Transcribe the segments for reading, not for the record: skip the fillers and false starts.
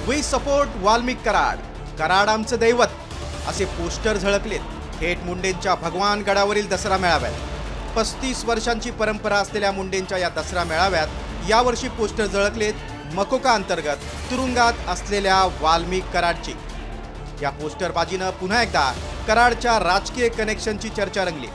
We support Valmik Karad, Karad आमचं दैवत असे पोस्टर झळकलेत थेट मुंडेंच्या भगवान गडावरील दसरा मेळाव्यात। 35 वर्षांची परंपरा असलेल्या मुंडेंच्या या दसरा मेळाव्यात यावर्षी पोस्टर झळकलेत मकोका अंतर्गत तुरुंगात असलेल्या वाल्मिक कराडची। या पोस्टरबाजीनं पुन्हा एकदा कराडच्या राजकीय कनेक्शनची चर्चा रंगली।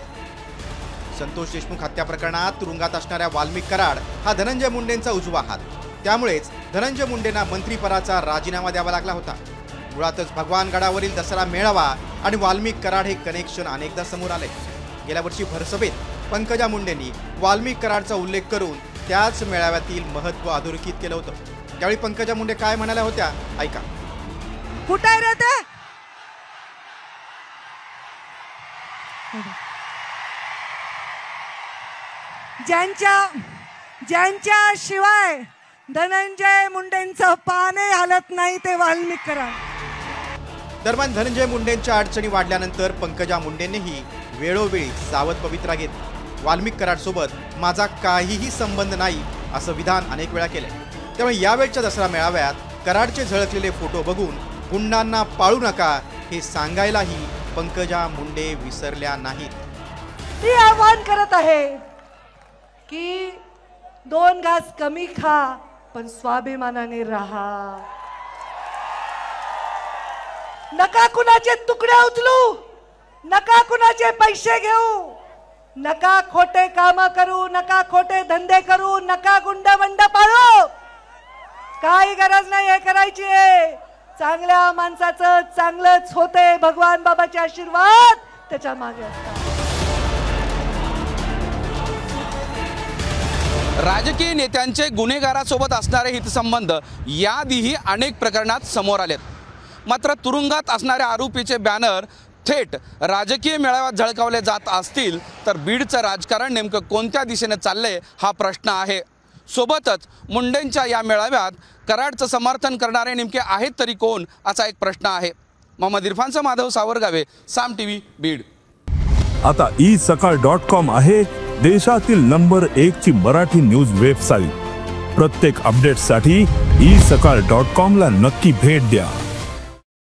संतोष देशमुख हत्या प्रकरणात तुरुंगात असणाऱ्या वाल्मिक कराड हा धनंजय मुंडेंचा उजवा हात, त्यामुळेच धनंजय मुंडेंना मंत्रीपदाचा राजीनामा द्यावा लागला होता। मुळातच भगवान गडावरील दसरा मेळावा आणि वाल्मिक कराड हे कनेक्शन अनेकदा समोर आले। गेल्या वर्षी भरसभेत पंकजा मुंडेंनी वाल्मिक कराडचा उल्लेख करून त्याच मेळाव्यातील महत्त्व अधोरेखित केलं होतं। त्यावेळी पंकजा मुंडे काय म्हणाल्या होत्या ऐका। कुठे राहते ज्यांच्या शिवाय धनंजय मुंडेंचं पाने हालत नाही ते वाल्मिक कराड। दरम्यान धनंजय मुंडेंच्या अडचणी वाढल्यानंतर पंकजा मुंडेंनीही वेळोवेळी सावध पवित्रा घेतली। वाल्मिक कराड सोबत माझा काहीही संबंध नाही असं विधान अनेक वेळा केले। त्यामुळे यावेळच्या दसरा मेळाव्यात कराडचे झळकलेले फोटो बघून गुंडांना पाळू नका हे सांगायलाही पंकजा मुंडे विसरल्या नाहीत। मी आवाहन करत आहे की 2 घास कमी खा पण स्वाभिमानाने राहा। नका कुणाचे तुकडे उचलू, नका कुणाचे पैसे घेऊ, नका खोटे काम करू, नका खोटे धंदे करू, नका गुंडवंड पाळू। काही गरज नाही हे करायची आहे। चांगल्या माणसाचं चांगलंच होते, भगवान बाबाचे आशीर्वाद त्याच्या मागे असतात। राजकीय नेत्यांचे गुन्हेगारासोबत असणारे हितसंबंध याआधीही अनेक प्रकरणात समोर आलेत। मात्र तुरुंगात असणाऱ्या आरोपीचे बॅनर थेट राजकीय मेळाव्यात झळकावले जात असतील तर बीडचं राजकारण नेमकं कोणत्या दिशेने चाललंय हा प्रश्न आहे। सोबतच मुंडेंच्या या मेळाव्यात कराडचं समर्थन करणारे नेमके आहेत तरी कोण असा एक प्रश्न आहे। मोहम्मद इरफानचा माधव सावरगावे, साम टीव्ही, बीड। आता isakal.com आहे देशातील नंबर 1 ची मराठी न्यूज वेबसाईट। प्रत्येक अपडेटसाठी isakal.com ला नक्की भेट द्या।